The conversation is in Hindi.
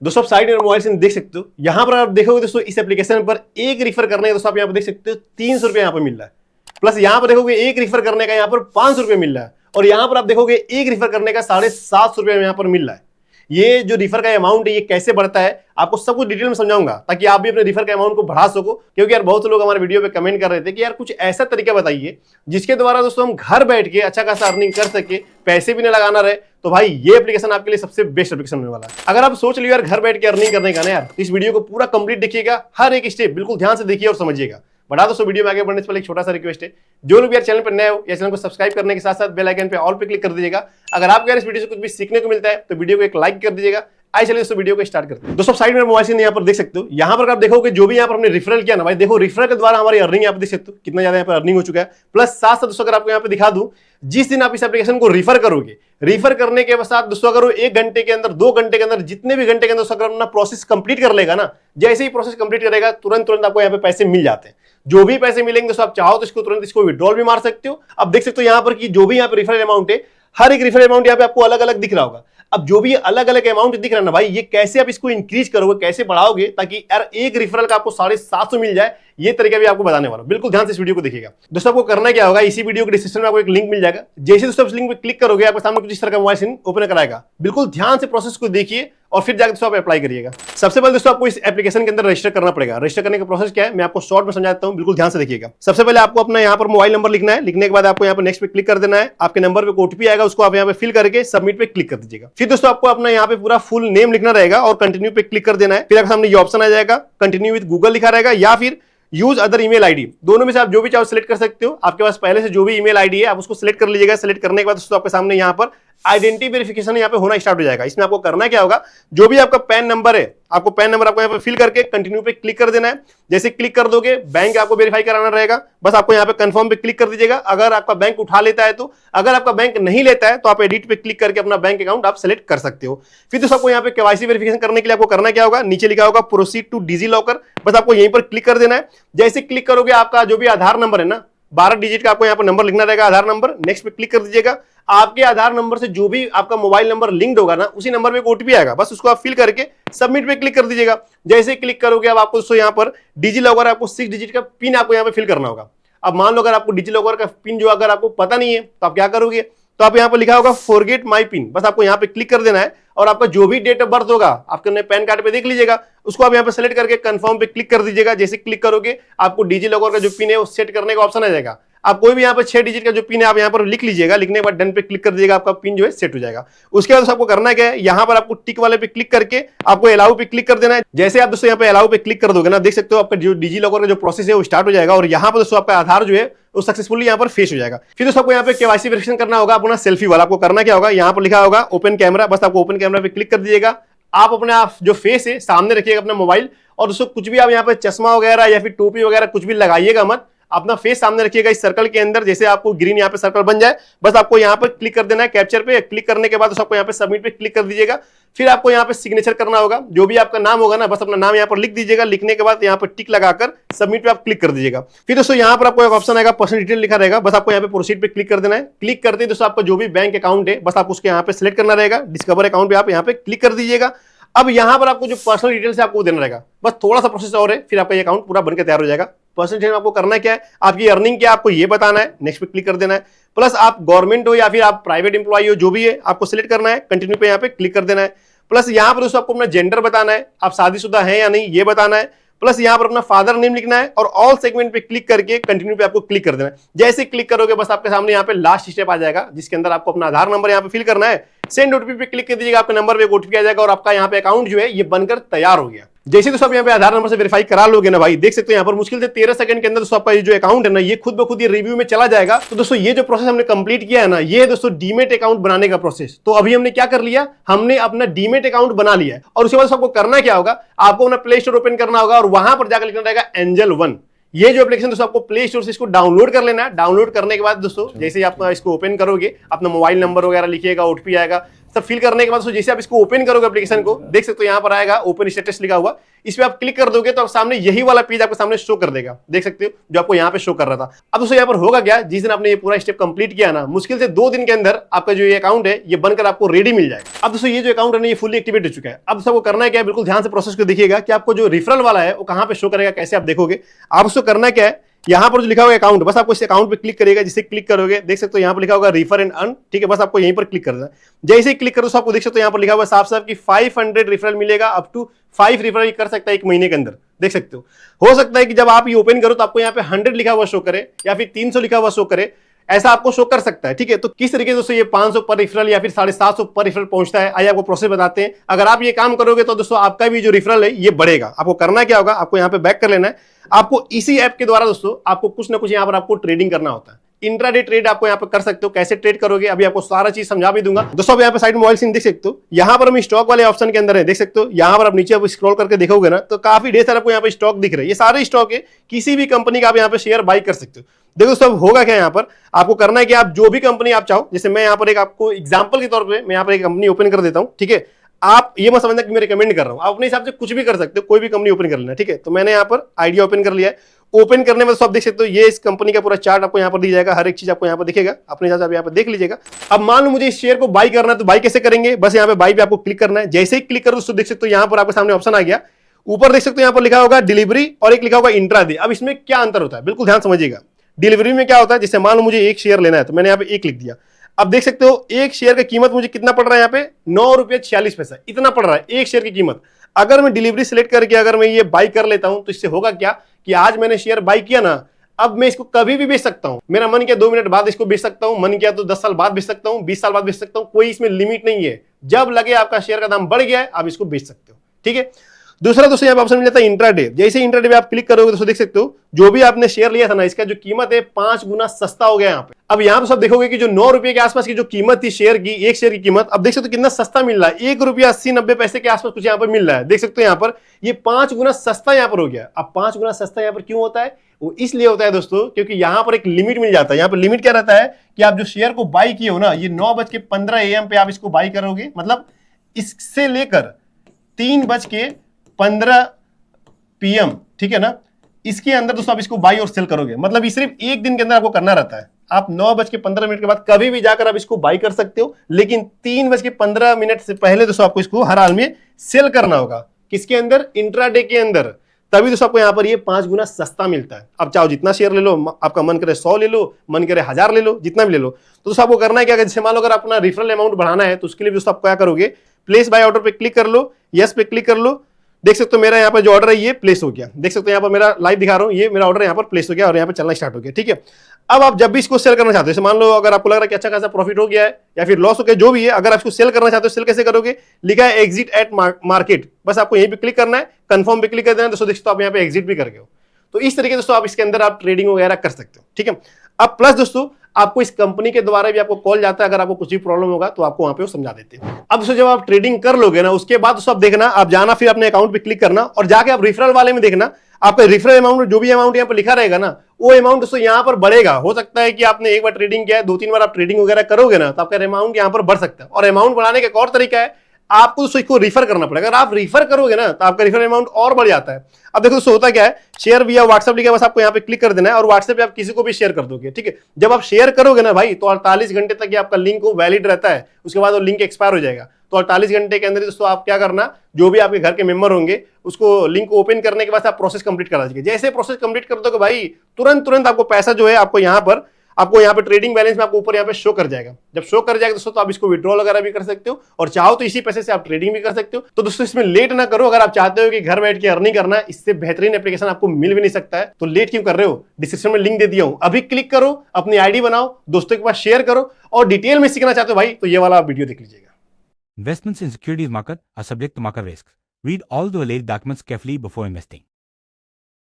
दोस्तों आप साइड में मोबाइल से देख सकते हो, यहां पर आप देखोगे दोस्तों इस एप्लीकेशन पर एक रिफर करने का दोस्तों आप यहां पर देख सकते हो 300 रुपये यहां पर मिल रहा है। प्लस यहां पर देखोगे एक रिफर करने का यहां पर 500 रुपये मिल रहा है, और यहां पर आप देखोगे एक रिफर करने का 750 रुपये यहां पर मिल रहा है। ये जो रिफर का अमाउंट है ये कैसे बढ़ता है आपको सब कुछ डिटेल में समझाऊंगा, ताकि आप भी अपने रिफर के अमाउंट को बढ़ा सको। क्योंकि यार बहुत से लोग हमारे वीडियो पे कमेंट कर रहे थे कि यार कुछ ऐसा तरीका बताइए जिसके द्वारा दोस्तों हम घर बैठ के अच्छा खासा अर्निंग कर सके, पैसे भी नहीं लगाना रहे। तो भाई ये एप्लीकेशन आपके लिए सबसे बेस्ट एप्लीकेशन होने वाला है। अगर आप सोच लियो यार घर बैठ के अर्निंग करने का ना यार, तो इस वीडियो को पूरा कंप्लीट देखिएगा, हर एक स्टेप बिल्कुल ध्यान से देखिए और समझिएगा। बता दोस्तों वीडियो में आगे बढ़ने से पहले एक छोटा सा रिक्वेस्ट है, जो लोग यार चैनल पर नए हो या चैनल को सब्सक्राइब करने के साथ साथ बेल आइकन पे ऑल पे क्लिक कर दीजिएगा। अगर आपको यार इस वीडियो से कुछ भी सीखने को मिलता है तो वीडियो को एक लाइक कर दीजिएगा। आइए चलिए दोस्तों वीडियो को स्टार्ट करते हैं। दोस्तों साइड में मोबाइल से यहाँ पर देख सकते हो, यहाँ पर आप देखोगे जो भी यहाँ पर हमने रिफरल किया ना भाई, देखो रिफरल के द्वारा हमारी अर्निंग यहाँ पर देख सकते हो कितना ज्यादा यहाँ पर अर्निंग हो चुका है। प्लस साथ साथ दोस्तों अगर आपको यहाँ पे दिखा दूं, जिस दिन आप इस एप्लीकेशन को रिफर करोगे, रिफर करने के बाद दोस्तों अगर वो 1 घंटे के अंदर 2 घंटे के अंदर जितने भी घंटे के अंदर अगर अपना प्रोसेस कंप्लीट कर लेगा ना, जैसे ही प्रोसेस कंप्लीट करेगा तुरंत आपको यहाँ पे पैसे मिल जाते हैं। जो भी पैसे मिलेंगे दोस्तों आप चाहो तो इसको तुरंत इसको विड्रॉल भी मार सकते हो। अब देख सकते हो यहाँ पर कि जो भी यहाँ पे रिफरल अमाउंट है, हर एक रिफरल अमाउंट यहाँ पे आपको अलग अलग दिख रहा होगा। अब जो भी अलग अलग अमाउंट दिख रहा है ना भाई, ये कैसे आप इसको इंक्रीज करोगे, कैसे बढ़ाओगे ताकि यार एक रिफरल का आपको 750 मिल जाए, ये तरीका भी आपको बताने वाला हूं। बिल्कुल ध्यान से इस वीडियो को देखिएगा। दोस्तों आपको करना क्या होगा, इसी वीडियो के डिस्क्रिप्शन में आपको एक लिंक मिल जाएगा। जैसे दोस्तों उस लिंक पे क्लिक करोगे आपके सामने कुछ इस तरह का मोबाइल स्क्रीन ओपन कराएगा। बिल्कुल ध्यान से प्रोसेस को देखिए और फिर जाकर दोस्तों आप अप्लाई करिएगा। सबसे पहले दोस्तों आपको इस एप्लीकेशन के अंदर रजिस्टर करना पड़ेगा। रजिस्टर करने का प्रोसेस क्या है मैं आपको शॉर्ट में समझाता हूं, बिल्कुल ध्यान से देखिएगा। सबसे पहले आपको अपना यहाँ पर मोबाइल नंबर लिखना है। लिखने के बाद आपको यहाँ पर नेक्स्ट पे क्लिक कर देना है। आपके नंबर पे ओटीपी आएगा, उसको आप यहाँ पे फिल करके सबमिट पे क्लिक कर दीजिएगा। फिर दोस्तों आपको अपना यहाँ पे पूरा फुल नेम लिखना रहेगा और कंटिन्यू पे क्लिक कर देना है। फिर आपके सामने ये ऑप्शन आ जाएगा, कंटिन्यू विद गूगल लिखा रहेगा या फिर यूज अदर ईमेल आईडी। दोनों में से आप जो भी चाहो सिलेक्ट कर सकते हो। आपके पास पहले से जो भी ईमेल आईडी है आप उसको सिलेक्ट कर लीजिएगा। सिलेक्ट करने के बाद दोस्तों आपके सामने यहाँ पर आइडेंटिटी वेरिफिकेशन यहाँ पे होना स्टार्ट हो जाएगा। इसमें आपको करना क्या होगा, जो भी आपका पैन नंबर है, आपको पैन नंबर आपको यहाँ पे फिल करके कंटिन्यू पे क्लिक कर देना है। जैसे क्लिक कर दोगे बैंक आपको वेरीफाई कराना रहेगा, बस आपको यहाँ पे कंफर्म पे क्लिक कर दीजिएगा। अगर आपका बैंक उठा लेता है तो, अगर आपका बैंक नहीं लेता है तो आप एडिट पे क्लिक करके अपना बैंक अकाउंट आप सेलेक्ट कर सकते हो। फिर दोस्तों आपको यहाँ पे केवाईसी वेरिफिकेशन करने के लिए आपको करना क्या होगा, नीचे लिखा होगा प्रोसीड टू डिजी लॉकर, बस आपको यहीं पर क्लिक कर देना है। जैसे क्लिक करोगे आपका जो भी आधार नंबर है ना, 12 डिजिट का आपको यहाँ पर नंबर लिखना रहेगा, आधार नंबर। नेक्स्ट पे क्लिक कर दीजिएगा। आपके आधार नंबर से जो भी आपका मोबाइल नंबर लिंक्ड होगा ना, उसी नंबर पे एक ओटीपी आएगा, बस उसको आप फिल करके सबमिट पे क्लिक कर दीजिएगा। जैसे क्लिक करोगे अब आपको दोस्तों यहाँ पर डिजी लॉकर आपको 6 डिजिट का पिन आपको यहाँ पे फिल करना होगा। अब मान लो अगर आपको डिजी लॉकर का पिन जो अगर आपको पता नहीं है तो आप क्या करोगे, तो आप यहाँ पर लिखा होगा फॉरगेट माय पिन, बस आपको यहाँ पे क्लिक कर देना है और आपका जो भी डेट ऑफ बर्थ होगा आपके पैन कार्ड पे देख लीजिएगा, उसको आप यहाँ पे सेलेक्ट करके कंफर्म पे क्लिक कर दीजिएगा। जैसे क्लिक करोगे आपको डिजी लॉकर का जो पिन है वो सेट करने का ऑप्शन आ जाएगा। आप कोई भी यहाँ पर 6 डिजिट का जो पिन है आप यहाँ पर लिख लीजिएगा। लिखने के बाद डन पे क्लिक कर दीजिएगा, आपका पिन जो है सेट हो जाएगा। उसके बाद आपको करना क्या है, यहाँ पर आपको टिक वाले पे क्लिक करके आपको अलाउ पे क्लिक कर देना है। जैसे आप दोस्तों यहाँ पे अलाउ पे क्लिक कर दोगे ना, देख सकते हो आपका जो डिजी लॉकर का जो प्रोसेस है वो स्टार्ट हो जाएगा और यहाँ पर दोस्तों आपका आधार जो है वो सक्सेसफुली यहाँ पर फेस हो जाएगा। फिर दोस्तों आपको यहाँ पे केवाईसी वेरिफिकेशन करना होगा अपना सेल्फी वाला। आपको करना क्या होगा, यहाँ पर लिखा होगा ओपन कैमरा, बस आपको ओपन कैमरा पे क्लिक कर दीजिएगा। आप अपना जो फेस है सामने रखिएगा अपना मोबाइल, और दोस्तों कुछ भी आप यहाँ पे चश्मा वगैरह या फिर टोपी वगैरह कुछ भी लगाइएगा मत, अपना फेस सामने रखिएगा इस सर्कल के अंदर। जैसे आपको ग्रीन यहाँ पे सर्कल बन जाए, बस आपको यहाँ पर क्लिक कर देना है कैप्चर पे। क्लिक करने के बाद आपको यहाँ पे सबमिट पे क्लिक कर दीजिएगा। फिर आपको यहाँ पे सिग्नेचर करना होगा, जो भी आपका नाम होगा ना बस अपना नाम यहाँ पर लिख दीजिएगा। लिखने के बाद यहाँ पर टिक लगाकर सबमिट पे आप क्लिक कर दीजिएगा। फिर दोस्तों यहाँ पर आपको एक ऑप्शन आएगा पर्सनल डिटेल लिखा रहेगा, बस आपको यहाँ पे प्रोसीड पे क्लिक कर देना है। क्लिक करते ही दोस्तों आपका जो भी बैंक अकाउंट है बस आप उसके यहाँ पे सिलेक्ट करना रहेगा। डिस्कवर अकाउंट पे आप यहाँ पे क्लिक कर दीजिएगा। अब यहाँ पर आपको जो पर्सनल डिटेल्स है आपको देना रहेगा, बस थोड़ा सा प्रोसेस और है, फिर आपका ये अकाउंट पूरा बनकर तैयार हो जाएगा। पर्सनल डिटेल में आपको करना क्या है, आपकी अर्निंग क्या है आपको ये बताना है, नेक्स्ट पे क्लिक कर देना है। प्लस आप गवर्नमेंट हो या फिर आप प्राइवेट एम्प्लॉय हो, जो भी है आपको सिलेक्ट करना है, कंटिन्यू पे यहाँ पे क्लिक कर देना है। प्लस यहाँ पर दोस्तों आपको अपना जेंडर बताना है, आप शादीशुदा हैं या नहीं ये बताना है। प्लस यहाँ पर अपना फादर नेम लिखना है और ऑल सेगमेंट पे क्लिक करके कंटिन्यू पे आपको क्लिक कर देना है। जैसे क्लिक करोगे बस आपके सामने यहाँ पे लास्ट स्टेप आ जाएगा, जिसके अंदर आपको अपना आधार नंबर यहाँ पे फिल करना है। सेंड ओटीपी पे क्लिक कर दीजिएगा, आपके नंबर पे एक ओटीपी आ जाएगा और आपका यहाँ पे अकाउंट जो है ये बनकर तैयार हो गया। जैसे दोस्तों आप यहाँ पे आधार नंबर से वेरीफाई करा लोगे ना भाई, देख सकते हो यहाँ पर मुश्किल से 13 सेकंड के अंदर दोस्तों आपका ये जो अकाउंट है ना ये खुद ब खुद ये रिव्यू में चला जाएगा। तो दोस्तों ये जो प्रोसेस हमने कंप्लीट किया है ना, ये है दोस्तों डीमेट अकाउंट बनाने का प्रोसेस। तो अभी हमने क्या कर लिया, हमने अपना डीमेट अकाउंट बना लिया है। और उसके बाद आपको करना क्या होगा, आपको अपना प्ले स्टोर ओपन करना होगा और वहां पर जाकर लिखना रहेगा एंजल 1। ये जो एप्लीकेशन दोस्तों आपको प्ले स्टोर से इसको डाउनलोड कर लेना है। डाउनलोड करने के बाद दोस्तों जैसे ही आप इसको ओपन करोगे, अपना मोबाइल नंबर वगैरह लिखिएगा, ओटीपी आएगा, सब फिल करने के बाद दोस्तों जैसे आप इसको ओपन करोगे एप्लीकेशन को, देख सकते हो यहाँ पर आएगा ओपन स्टेटस लिखा हुआ, इस पे आप क्लिक कर दोगे तो आप सामने यही वाला पेज आपके सामने शो कर देगा, देख सकते हो जो आपको यहाँ पे शो कर रहा था। अब दोस्तों यहाँ पर होगा क्या, जिस दिन आपने ये पूरा स्टेप कंप्लीट किया ना, मुश्किल से 2 दिन के अंदर आपका जो ये अकाउंट है ये बनकर आपको रेडी मिल जाएगा। अब दोस्तों ये जो अकाउंट है ना ये फुली एक्टिवेट हो चुका है। अब सबको करना है क्या है, बिल्कुल ध्यान से प्रोसेस को देखिएगा कि आपको जो रेफरल वाला है वो कहां पे शो करेगा, कैसे आप देखोगे। आप उसको करना क्या है, यहां पर जो लिखा हुआ अकाउंट, बस आपको इस अकाउंट पे क्लिक करेगा, जिसे क्लिक करोगे देख सकते हो यहां पर लिखा होगा रेफर एंड अर्न, ठीक है, बस आपको यहीं पर क्लिक करना है। जैसे ही क्लिक करो तो आपको देख सकते हो यहां पर लिखा हुआ साफ साफ कि 500 रेफरल मिलेगा, अप टू 5 रेफरल कर सकता है 1 महीने के अंदर, देख सकते हो सकता है कि जब आप ये ओपन करो तो आपको यहाँ पे 100 लिखा हुआ शो करे या फिर 300 लिखा हुआ शो करे, ऐसा आपको शो कर सकता है, ठीक है। तो किस तरीके से दोस्तों ये 500 पर रेफरल या फिर 750 पर रेफरल पहुंचता है, आइए आपको प्रोसेस बताते हैं। अगर आप ये काम करोगे तो दोस्तों आपका भी जो रेफरल है ये बढ़ेगा। आपको करना क्या होगा, आपको यहाँ पे बैक कर लेना है। आपको इसी ऐप के द्वारा दोस्तों आपको कुछ ना कुछ यहाँ पर आपको ट्रेडिंग करना होता है। इंट्राडे ट्रेड आपको यहाँ पे कर सकते हो, कैसे ट्रेड करोगे अभी आपको सारा चीज समझा भी दूंगा। दोस्तों अब यहाँ पे साइड मोबाइल सीन देख सकते हो, यहाँ पर हम स्टॉक वाले ऑप्शन के अंदर है, देख सकते हो यहाँ पर आप नीचे स्क्रॉल करके देखोगे ना तो काफी ढेर सारे आपको यहाँ पे स्टॉक दिख रहे हैं। ये सारे स्टॉक है, किसी भी कंपनी का आप यहाँ पे शेयर बाई कर सकते हो। देखो दोस्तों अब होगा क्या, यहाँ पर आपको करना है कि आप जो भी कंपनी आप चाहो, जैसे मैं यहाँ पर एक आपको एग्जांपल के तौर पे मैं यहाँ पर एक कंपनी ओपन कर देता हूँ, ठीक है। आप ये मत समझना कि मैं रिकमेंड कर रहा हूँ, आप अपने हिसाब से कुछ भी कर सकते हो, कोई भी कंपनी ओपन कर लेना, ठीक है। तो मैंने यहाँ पर आइडिया ओपन कर लिया है। ओपन करने में तो आप देख सकते हो ये इस कंपनी का पूरा चार्ट आपको यहाँ पर दी जाएगा, हर एक चीज आपको यहाँ पर दिखेगा, अपने हिसाब से आप यहाँ पर देख लीजिएगा। अब मान लो मुझे इस शेयर को बाई करना है तो बाई कैसे करेंगे, बस यहाँ पे बाई पे आपको क्लिक करना है। जैसे ही क्लिक करो तो देख सकते हो यहाँ पर आपके सामने ऑप्शन आ गया, ऊपर देख सकते हो यहाँ पर लिखा होगा डिलीवरी और एक लिखा होगा इंट्राडे। अब इसमें क्या अंतर होता है बिल्कुल ध्यान समझिएगा। डिलीवरी में क्या होता है, जैसे मान लो मुझे एक शेयर लेना है तो मैंने यहाँ पे एक लिख दिया। अब देख सकते हो एक शेयर की कीमत मुझे कितना पड़ रहा है, यहाँ पे 9 रुपये 46 पैसा, इतना पड़ रहा है एक शेयर की कीमत। अगर मैं डिलीवरी सिलेक्ट करके अगर मैं ये बाई कर लेता हूं तो इससे होगा क्या कि आज मैंने शेयर बाई किया ना, अब मैं इसको कभी भी बेच सकता हूं। मेरा मन किया 2 मिनट बाद इसको बेच सकता हूं, मन किया तो 10 साल बाद बेच सकता हूं, 20 साल बाद बेच सकता हूं, कोई इसमें लिमिट नहीं है। जब लगे आपका शेयर का दाम बढ़ गया है आप इसको बेच सकते हो, ठीक है। दूसरा दोस्तों यहाँ पे ऑप्शन मिल जाता है इंट्राडे। जैसे इंट्राडे पे आप क्लिक करोगे दोस्तों देख सकते हो जो भी आपने शेयर लिया था ना, इसका जो कीमत है 5 गुना सस्ता हो गया यहाँ पे। अब यहाँ पे सब देखोगे कि जो 9 रुपए के आसपास की जो कीमत थी शेयर की, एक शेयर की कीमत, अब देख सकते हो कितना सस्ता मिल रहा है, 1 रुपया 80-90 पैसे के आसपास कुछ यहाँ पर मिल रहा है। देख सकते हो यहाँ पर ये 5 गुना सस्ता यहाँ पर हो गया। अब 5 गुना सस्ता यहाँ पर क्यों होता है, वो इसलिए होता है दोस्तों क्योंकि यहाँ पर एक लिमिट मिल जाता है। यहाँ पर लिमिट क्या रहता है कि आप जो शेयर को बाई किए हो ना, ये 9:15 AM पे आप इसको बाई करोगे, मतलब इससे लेकर 3:15 PM, ठीक है ना, इसके अंदर दोस्तों आप इसको बाई और सेल करोगे। मतलब ये सिर्फ एक दिन के अंदर आपको करना रहता है। आप 9:15 के बाद कभी भी जाकर आप इसको बाई कर सकते हो, लेकिन 3:15 से पहले दोस्तों आपको इसको हर हाल में सेल करना होगा। किसके अंदर, इंट्राडे के अंदर। तभी दोस्तों आपको यहाँ पर ये 5 गुना सस्ता मिलता है। अब चाहो जितना शेयर ले लो, आपका मन करे 100 ले लो, मन करे 1000 ले लो, जितना भी ले लो। तो दोस्तों आपको करना है क्या, जैसे मान लो अगर अपना रेफरल अमाउंट बढ़ाना है तो उसके लिए दोस्तों आप क्या करोगे, प्लेस बाय ऑर्डर पे क्लिक कर लो, यस पे क्लिक कर लो। देख सकते हो मेरा यहाँ पर जो ऑर्डर है ये प्लेस हो गया। देख सकते हो यहाँ पर मेरा लाइव दिखा रहा हूँ, ये मेरा ऑर्डर यहाँ पर प्लेस हो गया और यहाँ पर चलना स्टार्ट हो गया, ठीक है। अब आप जब भी इसको सेल करना चाहते हो, जैसे मान लो अगर आपको लग रहा है कि अच्छा खासा प्रॉफिट हो गया है या फिर लॉस हो गया, जो भी है, अगर आप इसको सेल करना चाहते हो, सेल कैसे करोगे, लिखा है एग्जिट एट मार्केट, बस आपको यहीं पे क्लिक करना है, कंफर्म पे क्लिक कर देना है। दोस्तों देखो आप यहाँ पे एग्जिट भी कर गए हो। तो इस तरीके से दोस्तों आप इसके अंदर आप ट्रेडिंग वगैरह कर सकते हो, ठीक है। अब प्लस दोस्तों आपको इस कंपनी के द्वारा भी आपको कॉल जाता है, अगर आपको कुछ भी प्रॉब्लम होगा तो आपको वहां पे वो समझा देते हैं। अब दोस्तों जब आप ट्रेडिंग कर लोगे ना, उसके बाद दोस्तों आप देखना, आप जाना फिर अपने अकाउंट पे क्लिक करना और जाके आप रेफरल वाले में देखना, आपका रेफरल अमाउंट जो भी अमाउंट यहाँ पर लिखा रहेगा ना, वो अमाउंट दोस्तों यहाँ पर बढ़ेगा। हो सकता है कि आपने एक बार ट्रेडिंग किया है, 2-3 बार आप ट्रेडिंग वगैरह करोगे ना, तो आपका अमाउंट यहाँ पर बढ़ सकता है। और अमाउंट बढ़ाने का एक और तरीका है, आपको दोस्तों इसको रिफर करना पड़ेगा। अगर आप रिफर करोगे ना तो आपका रिफर अमाउंट और बढ़ जाता है। अब देखो दोस्तों होता क्या है, शेयर विया व्हाट्सएप लिखा, बस आपको यहाँ पे क्लिक कर देना है और व्हाट्सएप पे आप किसी को भी शेयर कर दोगे, ठीक है। जब आप शेयर करोगे ना भाई, तो 48 घंटे तक ये आपका लिंक वैलिड रहता है, उसके बाद वो लिंक एक्सपायर हो जाएगा। तो 48 घंटे के अंदर दोस्तों आप क्या करना, जो भी आपके घर के मेंबर होंगे उसको लिंक ओपन करने के बाद आप प्रोसेस कंप्लीट करा दीजिए। जैसे प्रोसेस कंप्लीट कर दोगे भाई, तुरंत आपको पैसा जो है आपको यहाँ पे ट्रेडिंग बैलेंस में आपको ऊपर यहाँ पे शो कर जाएगा। जब शो कर जाएगा दोस्तों तो आप इसको विड्रॉल वगैरह भी कर सकते हो और चाहो तो इसी पैसे से आप ट्रेडिंग भी कर सकते हो। तो दोस्तों इसमें लेट ना करो, अगर आप चाहते हो कि घर बैठ के अर्निंग करना है, इससे बेहतरीन एप्लीकेशन आपको मिल भी नहीं सकता है, तो लेट क्यों कर रहे हो। डिस्क्रिप्शन में लिंक दे दिया हूं, अभी क्लिक करो, अपनी आईडी बनाओ, दोस्तों के पास शेयर करो और डिटेल में सीखना चाहते हो भाई तो ये वाला वीडियो देख लीजिएगा। Investments in securities market are subject to market risks. Read all the related documents carefully before investing.